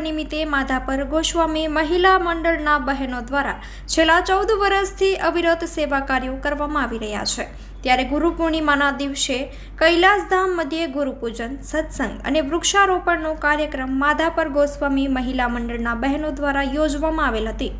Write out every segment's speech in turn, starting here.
નિમિત્તે માધાપર ગોસ્વામી મહિલા મંડળના બહેનો દ્વારા છેલ્લા 14 વર્ષથી અવિરત સેવા કાર્યો કરવામાં આવી રહ્યા છે। ત્યારે ગુરુ પૂર્ણિમાના દિવસે કૈલાસધામ મધ્યે ગુરુપૂજન, સત્સંગ અને વૃક્ષારોપણનો કાર્યક્રમ માધાપર ગોસ્વામી મહિલા મંડળના બહેનો દ્વારા યોજવામાં આવેલ હતી।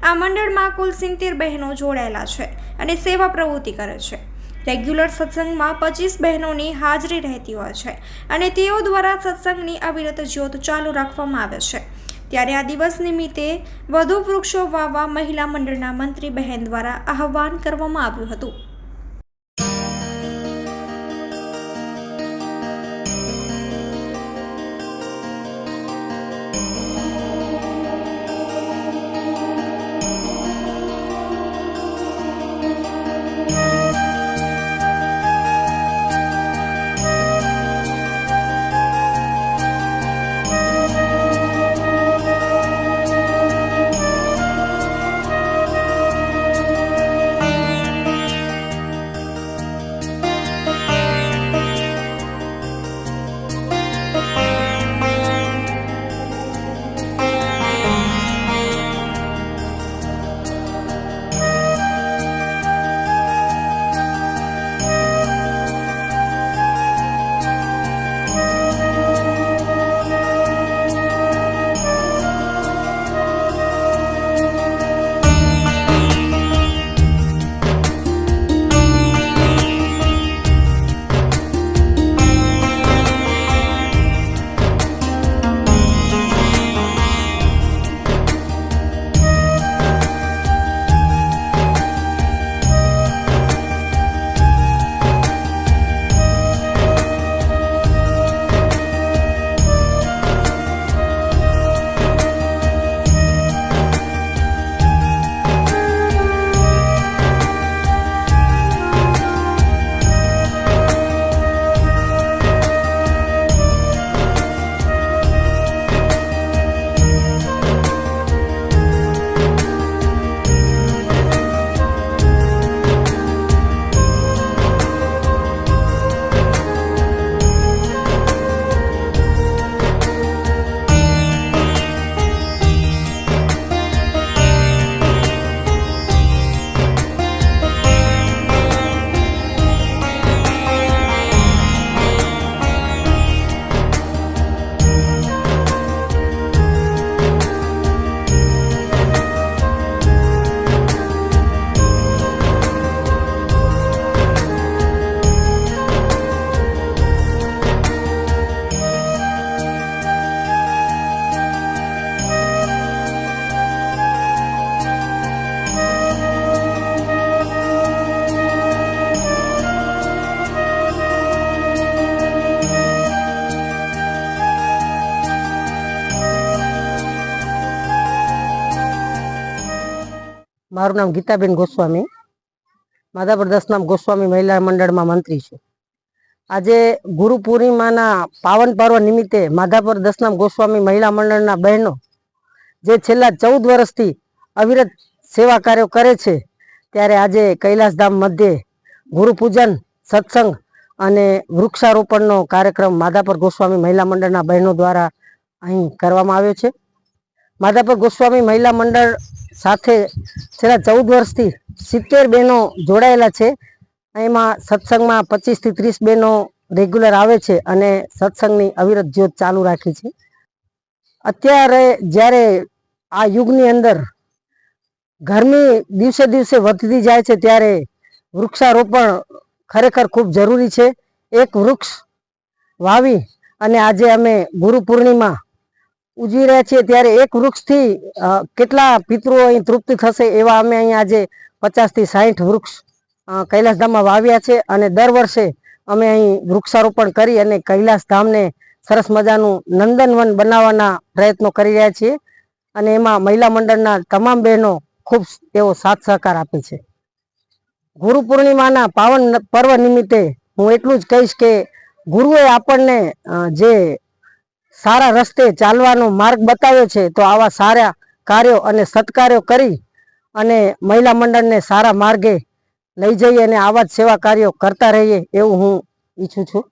આ મંડળમાં કુલ 70 બહેનો જોડાયેલા છે અને સેવા પ્રવૃત્તિ કરે છે। રેગ્યુલર સત્સંગમાં 25 બહેનોની હાજરી રહેતી હોય છે અને તેઓ દ્વારા સત્સંગની અવિરત જ્યોત ચાલુ રાખવામાં આવે છે। ત્યારે આ દિવસ નિમિત્તે વધુ વૃક્ષો વાવવા મહિલા મંડળના મંત્રી બહેન દ્વારા આહવાન કરવામાં આવ્યું હતું। मारू नाम गीताबेन गोस्वामी, माधापर 10 नाम गोस्वामी महिला मंडल में मंत्री छूं। आज गुरु पूर्णिमा पावन पर्व निमित्ते माधापर 10 नाम गोस्वामी महिला मंडल बहनों जे छेल्ला 14 वर्षथी अविरत सेवा कार्य करे छे, त्यारे आज कैलासधाम मध्य गुरुपूजन, सत्संग अने वृक्षारोपणनो कार्यक्रम माधापर गोस्वामी महिला मंडल बहनों द्वारा अहीं करवामां आव्यो छे। माधापर गोस्वामी महिला मंडल साथे छेल्ला 14 वर्षथी 70 बहनों जोड़ायेला छे। एमां सत्संग में 25 થી 30 बहनों रेग्युलर आवे छे अने सत्संगनी अविरत ज्योत चालू राखी छे। अत्यारे ज्यारे आ युगनी अंदर गरमी दिवसे दिवसे वधती जाय छे, त्यारे वृक्षारोपण खरेखर खूब जरूरी छे। एक वृक्ष वावी अने आजे अमे गुरु पूर्णिमा उजवी रह्या छीए, त्यारे एक वृक्ष थी केटला पितृओ अहीं तृप्ति थशे एवा अमे अहीं आजे 50 થી 60 वृक्ष कैलासधाम में वाव्या छे अने दर वर्षे अमे अहीं वृक्षारोपण करी अने कैलासधामने सरस मजानुं नंदनवन बनाववाना प्रयत्नो करी रह्या छीए अने एमां महिला मंडळना तमाम बहनों खूब एवो साथ सहकार आपे छे। गुरु पूर्णिमाना पावन पर्व निमित्ते हूँ एटलुं ज कहीश के गुरुए आपणने जे सारा रस्ते चालवानो मार्ग बताव्यो छे, तो आवा सारा कार्यों अने सत्कार्यों करी अने महिला मंडल ने सारा मार्गे लई जईए अने आवा ज सेवा कार्यों करता रहीए एवुं हूँ ઈચ્છું છું।